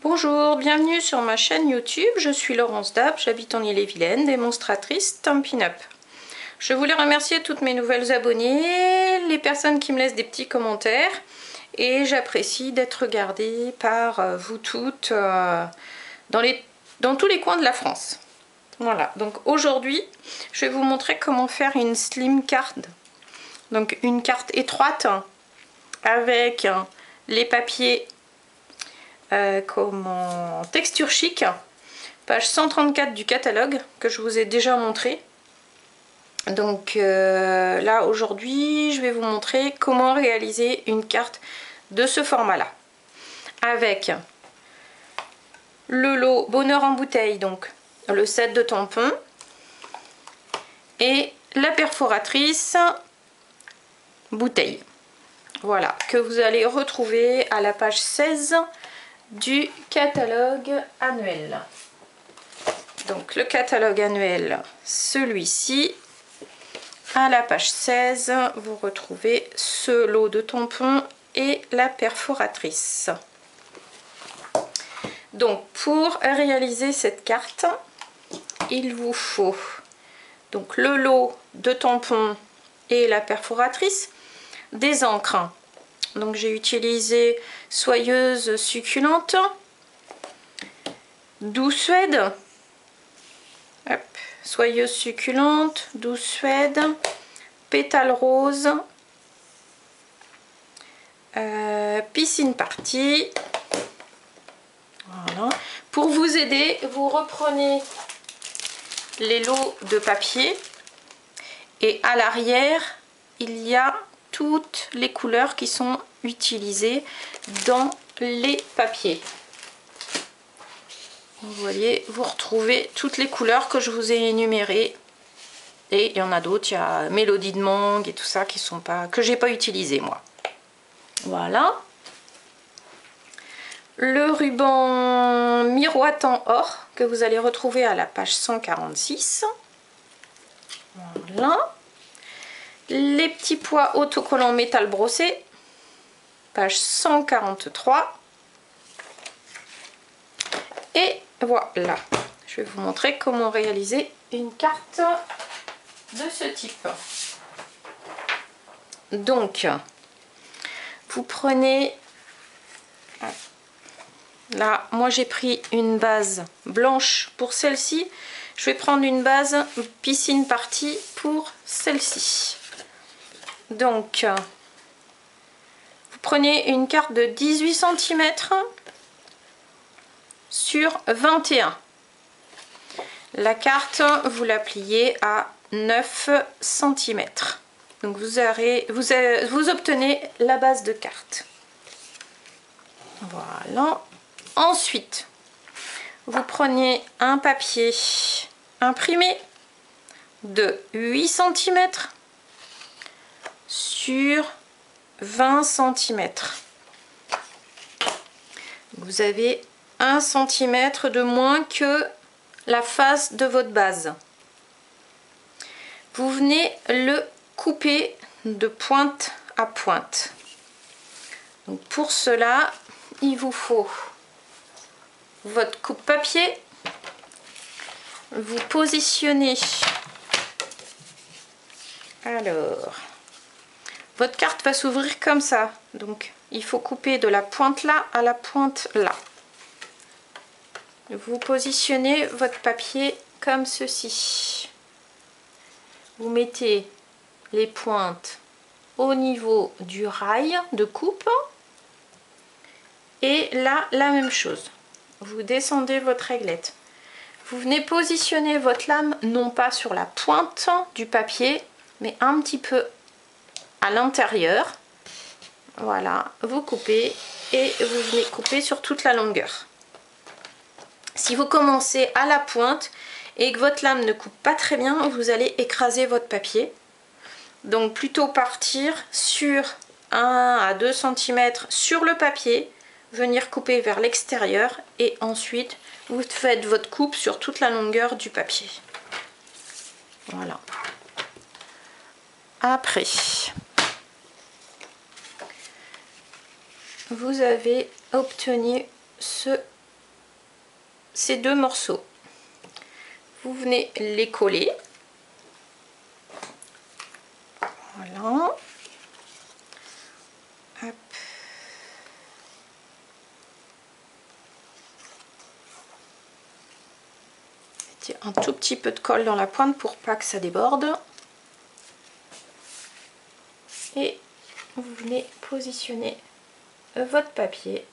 Bonjour, bienvenue sur ma chaîne YouTube, je suis Laurence Dapp, j'habite en Ille-et-Vilaine, démonstratrice Stampin' Up. Je voulais remercier toutes mes nouvelles abonnées, les personnes qui me laissent des petits commentaires, et j'apprécie d'être regardée par vous toutes dans tous les coins de la France. Voilà, donc aujourd'hui, je vais vous montrer comment faire une slim card. Donc une carte étroite avec les papiers texture chic, page 134 du catalogue que je vous ai déjà montré. Donc là aujourd'hui je vais vous montrer comment réaliser une carte de ce format là, avec le lot bonheur en bouteille, donc le set de tampons et la perforatrice bouteille, voilà, que vous allez retrouver à la page 16 du catalogue annuel. Donc le catalogue annuel, celui-ci, à la page 16, vous retrouvez ce lot de tampons et la perforatrice. Donc pour réaliser cette carte, il vous faut donc le lot de tampons et la perforatrice, des encres. Donc j'ai utilisé Soyeuse Succulente, Douce Suède, hop, Soyeuse Succulente, Douce Suède, Pétale Rose, Piscine Party. Voilà. Pour vous aider, vous reprenez les lots de papier et à l'arrière, il y a toutes les couleurs qui sont utilisées dans les papiers. Vous voyez, vous retrouvez toutes les couleurs que je vous ai énumérées. Et il y en a d'autres, il y a Mélodie de mangue et tout ça qui sont pas, que j'ai pas utilisé moi. Voilà. Le ruban miroitant or que vous allez retrouver à la page 146. Voilà. Les petits pois autocollants métal brossé, page 143. Et voilà, je vais vous montrer comment réaliser une carte de ce type. Donc, vous prenez, là, moi j'ai pris une base blanche pour celle-ci. Je vais prendre une base Piscine Party pour celle-ci. Donc, vous prenez une carte de 18 cm sur 21. La carte, vous la pliez à 9 cm. Donc vous obtenez la base de carte. Voilà. Ensuite, vous prenez un papier imprimé de 8 cm sur 20 cm. Vous avez 1 cm de moins que la face de votre base. Vous venez le couper de pointe à pointe. Donc pour cela, il vous faut votre coupe papier. Vous positionnez. Alors, votre carte va s'ouvrir comme ça. Donc il faut couper de la pointe là à la pointe là. Vous positionnez votre papier comme ceci. Vous mettez les pointes au niveau du rail de coupe. Et là, la même chose. Vous descendez votre réglette. Vous venez positionner votre lame non pas sur la pointe du papier, mais un petit peu à l'intérieur. Voilà, vous coupez et vous venez couper sur toute la longueur. Si vous commencez à la pointe et que votre lame ne coupe pas très bien, vous allez écraser votre papier. Donc plutôt partir sur 1 à 2 cm sur le papier, venir couper vers l'extérieur et ensuite vous faites votre coupe sur toute la longueur du papier. Voilà. Après, vous avez obtenu ce ces deux morceaux. Vous venez les coller. Voilà. Hop. Mettez un tout petit peu de colle dans la pointe pour pas que ça déborde. Et vous venez positionner votre papier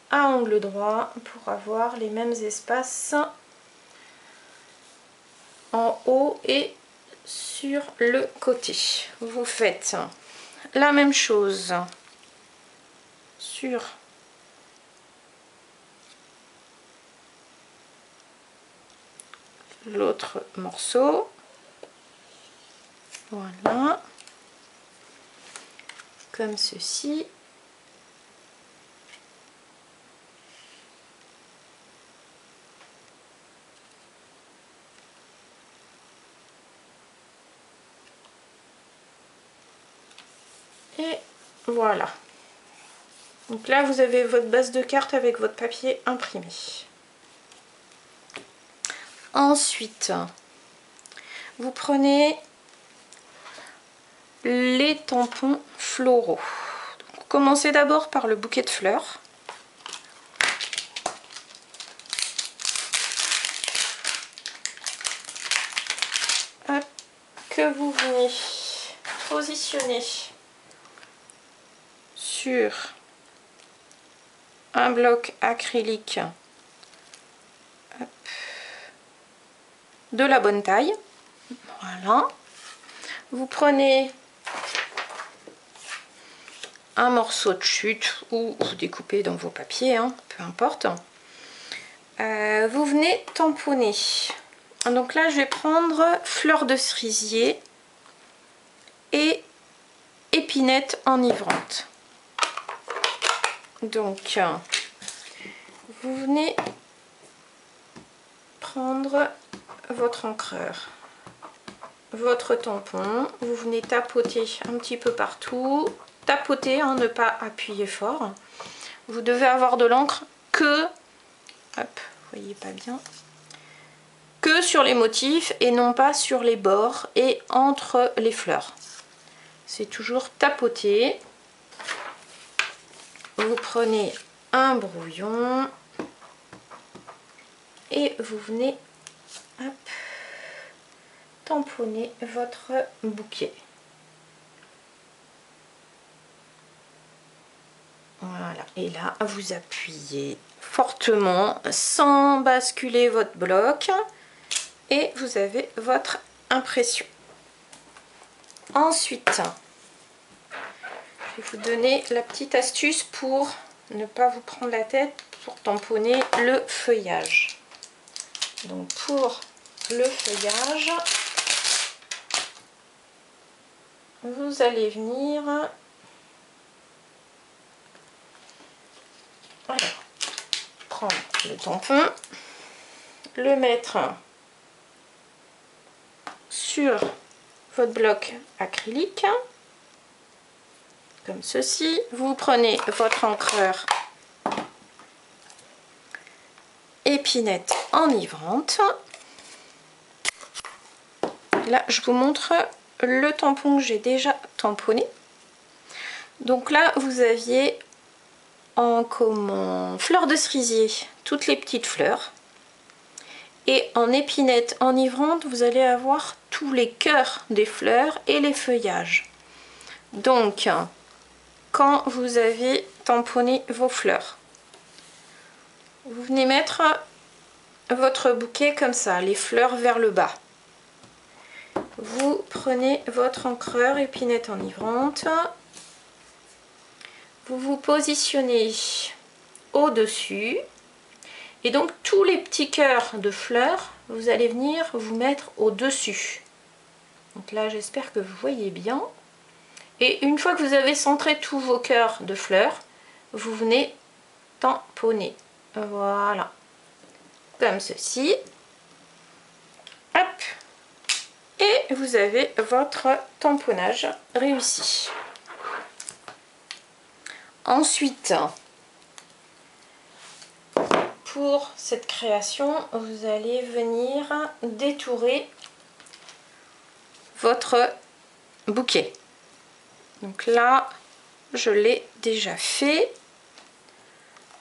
à angle droit pour avoir les mêmes espaces en haut et sur le côté. Vous faites la même chose sur l'autre morceau. Voilà. Comme ceci. Et voilà. Donc là, vous avez votre base de carte avec votre papier imprimé. Ensuite, vous prenez les tampons floraux. Donc, commencez d'abord par le bouquet de fleurs. Hop, que vous venez positionner sur un bloc acrylique de la bonne taille. Voilà. Vous prenez un morceau de chute ou vous découpez dans vos papiers, hein, peu importe. Vous venez tamponner. Donc là, je vais prendre fleur de cerisier et épinette enivrante. Donc, vous venez prendre votre encreur, votre tampon, vous venez tapoter un petit peu partout, tapoter, hein, ne pas appuyer fort. Vous devez avoir de l'encre que, hop, vous voyez pas bien, que sur les motifs et non pas sur les bords et entre les fleurs. C'est toujours tapoter. Vous prenez un brouillon et vous venez, hop, tamponner votre bouquet. Voilà, et là vous appuyez fortement sans basculer votre bloc et vous avez votre impression. Ensuite, je vais vous donner la petite astuce pour ne pas vous prendre la tête pour tamponner le feuillage. Donc pour le feuillage, vous allez venir prendre le tampon, le mettre sur votre bloc acrylique comme ceci. Vous prenez votre encreur épinette enivrante. Là, je vous montre le tampon que j'ai déjà tamponné. Donc là, vous aviez en fleur de cerisier toutes les petites fleurs. Et en épinette enivrante, vous allez avoir tous les cœurs des fleurs et les feuillages. Donc, quand vous avez tamponné vos fleurs, vous venez mettre votre bouquet comme ça, les fleurs vers le bas. Vous prenez votre encreur épinette enivrante. Vous vous positionnez au-dessus. Et donc tous les petits cœurs de fleurs, vous allez venir vous mettre au-dessus. Donc là, j'espère que vous voyez bien. Et une fois que vous avez centré tous vos cœurs de fleurs, vous venez tamponner. Voilà. Comme ceci. Hop. Et vous avez votre tamponnage réussi. Ensuite, pour cette création, vous allez venir détourer votre bouquet. Donc là, je l'ai déjà fait.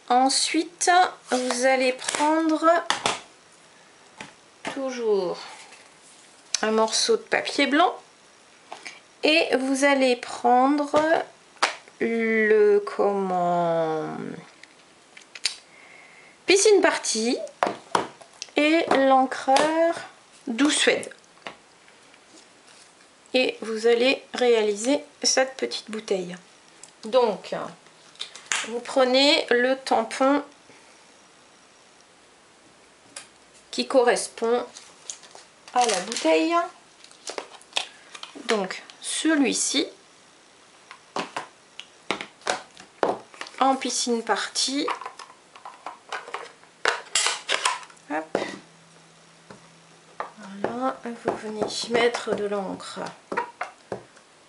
Ensuite, vous allez prendre toujours un morceau de papier blanc et vous allez prendre le Piscine Party et l'encreur Doux Suède. Et vous allez réaliser cette petite bouteille. Donc, vous prenez le tampon qui correspond à la bouteille. Donc, celui-ci en Piscine Party. Hop. Voilà, vous venez mettre de l'encre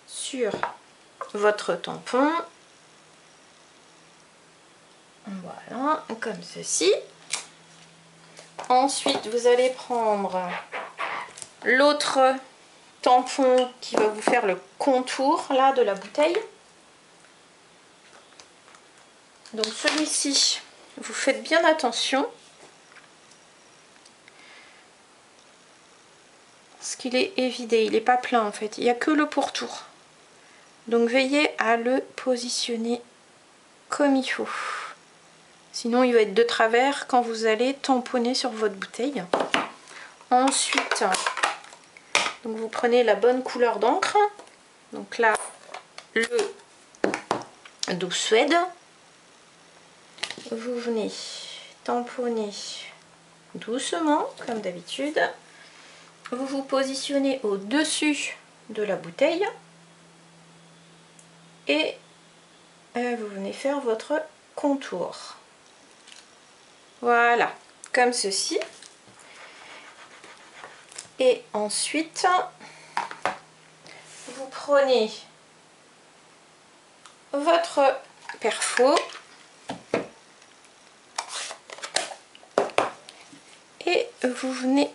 sur votre tampon. Voilà, comme ceci. Ensuite, vous allez prendre l'autre tampon qui va vous faire le contour là de la bouteille. Donc celui-ci, vous faites bien attention parce qu'il est évidé, il n'est pas plein en fait, il n'y a que le pourtour. Donc veillez à le positionner comme il faut. Sinon il va être de travers quand vous allez tamponner sur votre bouteille. Ensuite, donc vous prenez la bonne couleur d'encre. Donc là, le Doux Suède. Vous venez tamponner doucement, comme d'habitude. Vous vous positionnez au-dessus de la bouteille. Et vous venez faire votre contour. Voilà, comme ceci. Et ensuite, vous prenez votre perfo et vous venez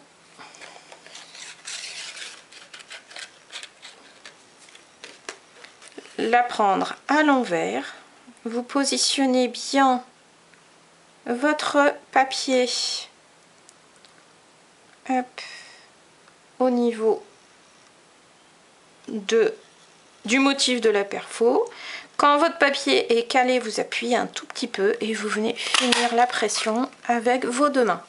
la prendre à l'envers. Vous positionnez bien votre papier, hop, au niveau du motif de la perfo. Quand votre papier est calé, vous appuyez un tout petit peu et vous venez finir la pression avec vos deux mains.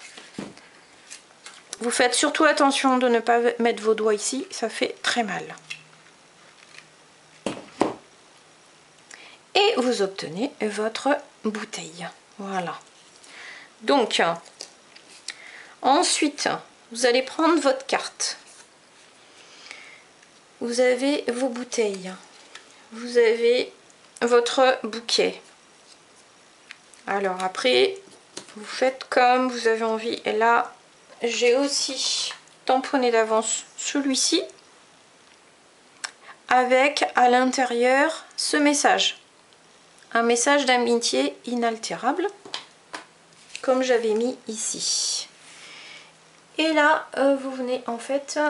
Vous faites surtout attention de ne pas mettre vos doigts ici, ça fait très mal. Et vous obtenez votre bouteille. Voilà. Donc, ensuite, vous allez prendre votre carte. Vous avez vos bouteilles. Vous avez votre bouquet. Alors après, vous faites comme vous avez envie. Et là, j'ai aussi tamponné d'avance celui-ci avec à l'intérieur ce message. Un message d'amitié inaltérable, comme j'avais mis ici. Et là, vous venez en fait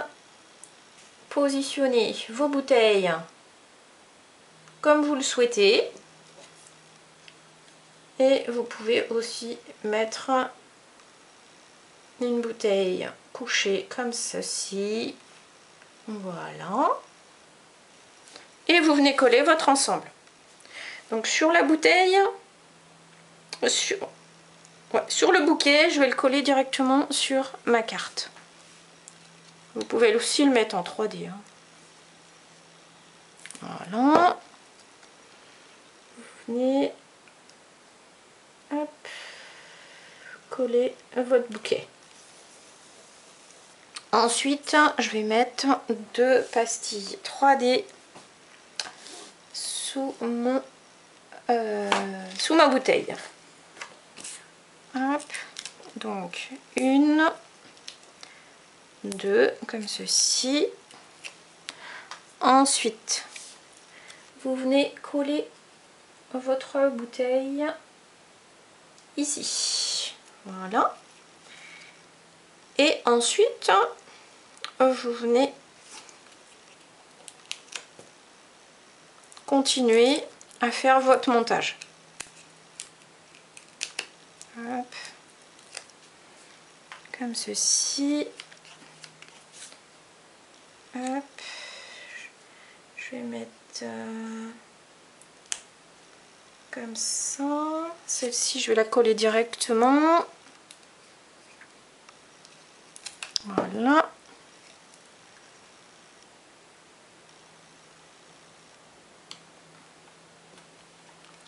positionner vos bouteilles comme vous le souhaitez. Et vous pouvez aussi mettre une bouteille couchée comme ceci. Voilà. Et vous venez coller votre ensemble. Donc sur la bouteille, sur le bouquet, je vais le coller directement sur ma carte. Vous pouvez aussi le mettre en 3D. Hein. Voilà. Vous venez hop, coller votre bouquet. Ensuite, je vais mettre 2 pastilles 3D sous ma bouteille. Hop. Donc 1, 2, comme ceci. Ensuite, vous venez coller votre bouteille ici. Voilà. Et ensuite, vous venez continuer à faire votre montage. Hop. Comme ceci. Hop. Je vais mettre comme ça. Celle-ci, je vais la coller directement. Voilà.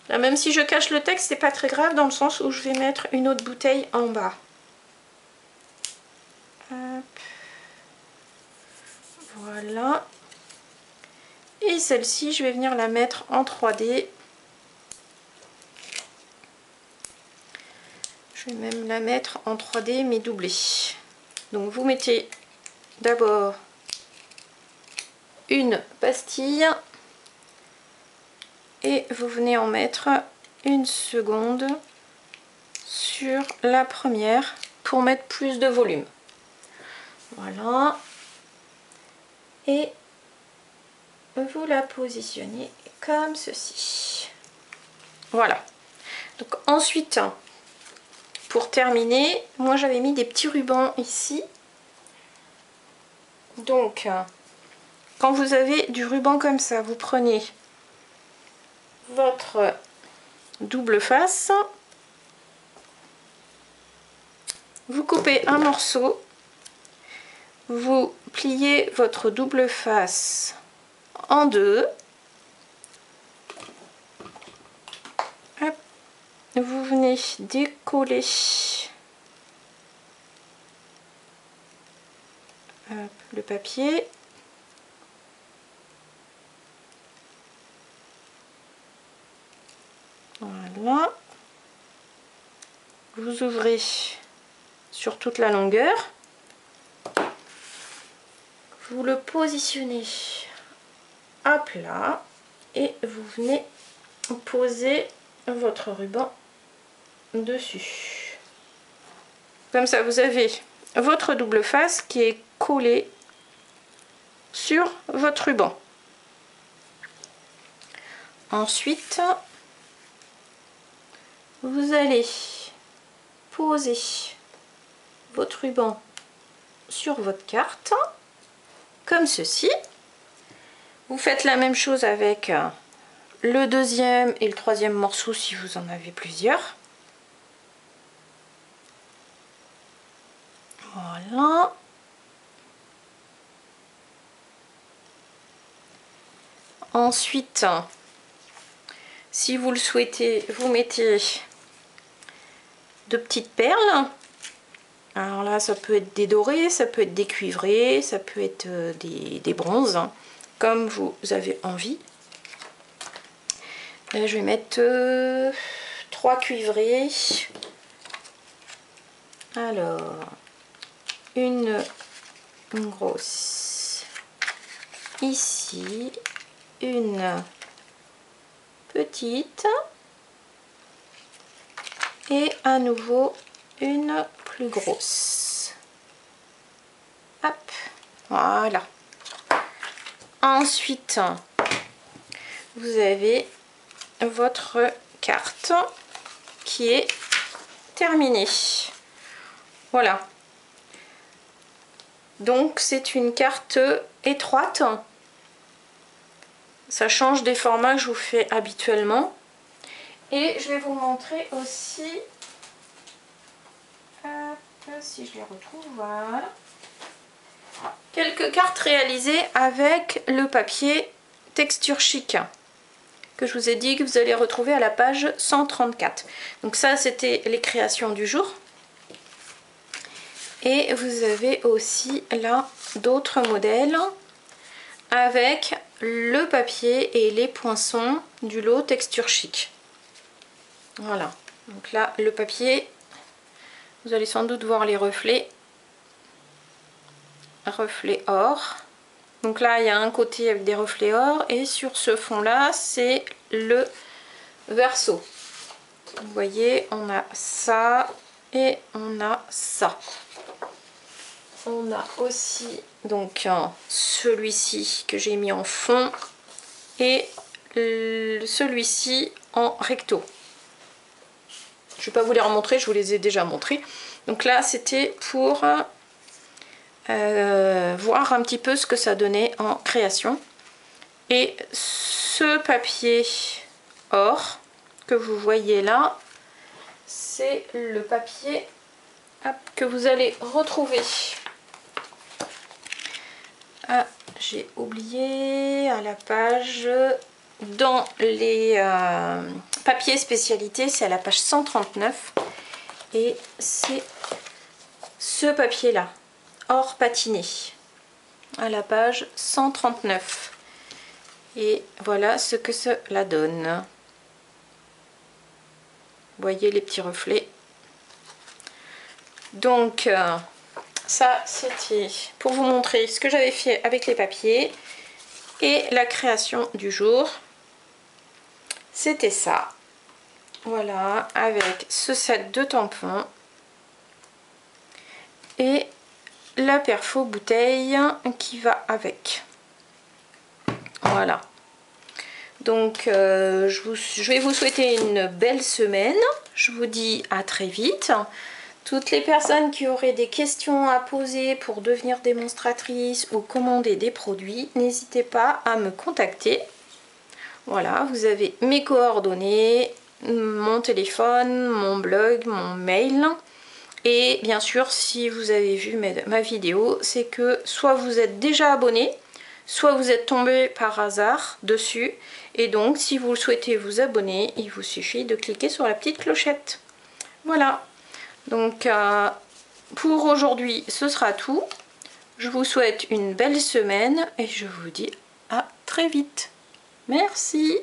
Là, même si je cache le texte, c'est pas très grave dans le sens où je vais mettre une autre bouteille en bas. Hop. Voilà. Et celle-ci, je vais venir la mettre en 3D. Je vais même la mettre en 3D mais doublée. Donc vous mettez d'abord une pastille et vous venez en mettre une seconde sur la première pour mettre plus de volume. Voilà. Et vous la positionnez comme ceci. Voilà. Donc ensuite, pour terminer, moi j'avais mis des petits rubans ici. Donc, quand vous avez du ruban comme ça, vous prenez votre double face, vous coupez un morceau, vous pliez votre double face en deux, hop, vous venez décoller le papier, voilà, vous ouvrez sur toute la longueur, vous le positionnez à plat et vous venez poser votre ruban dessus. Comme ça, vous avez votre double face qui est collée sur votre ruban. Ensuite, vous allez poser votre ruban sur votre carte, comme ceci. Vous faites la même chose avec le deuxième et le troisième morceau si vous en avez plusieurs. Voilà. Ensuite, si vous le souhaitez, vous mettez de petites perles. Alors là, ça peut être des dorés, ça peut être des cuivrés, ça peut être des bronzes, hein, comme vous avez envie. Là, je vais mettre 3 cuivrés. Alors, une grosse ici, une petite et à nouveau une plus grosse. Hop, voilà. Ensuite, vous avez votre carte qui est terminée. Voilà. Donc c'est une carte étroite. Ça change des formats que je vous fais habituellement. Et je vais vous montrer aussi, si je les retrouve, voilà, quelques cartes réalisées avec le papier Texture Chic que je vous ai dit que vous allez retrouver à la page 134. Donc ça, c'était les créations du jour. Et vous avez aussi là d'autres modèles avec le papier et les poinçons du lot Texture Chic. Voilà, donc là le papier, vous allez sans doute voir les reflets or. Donc là il y a un côté avec des reflets or et sur ce fond là c'est le verso. Vous voyez, on a ça, Et on a ça. On a aussi donc celui-ci que j'ai mis en fond et celui-ci en recto. Je vais pas vous les remontrer, je vous les ai déjà montrés. Donc là c'était pour voir un petit peu ce que ça donnait en création. Et ce papier or que vous voyez là, c'est le papier que vous allez retrouver. Ah, j'ai oublié à la page dans les papiers spécialités, c'est à la page 139 et c'est ce papier là, or patiné, à la page 139. Et voilà ce que cela donne. Vous voyez les petits reflets. Donc ça c'était pour vous montrer ce que j'avais fait avec les papiers. Et la création du jour, c'était ça. Voilà, avec ce set de tampons et la perfo bouteille qui va avec. Voilà. Donc je vais vous souhaiter une belle semaine. Je vous dis à très vite. Toutes les personnes qui auraient des questions à poser pour devenir démonstratrice ou commander des produits, n'hésitez pas à me contacter. Voilà, vous avez mes coordonnées, mon téléphone, mon blog, mon mail. Et bien sûr, si vous avez vu ma vidéo, c'est que soit vous êtes déjà abonné, soit vous êtes tombé par hasard dessus. Et donc, si vous souhaitez vous abonner, il vous suffit de cliquer sur la petite clochette. Voilà. Donc, pour aujourd'hui, ce sera tout. Je vous souhaite une belle semaine et je vous dis à très vite. Merci.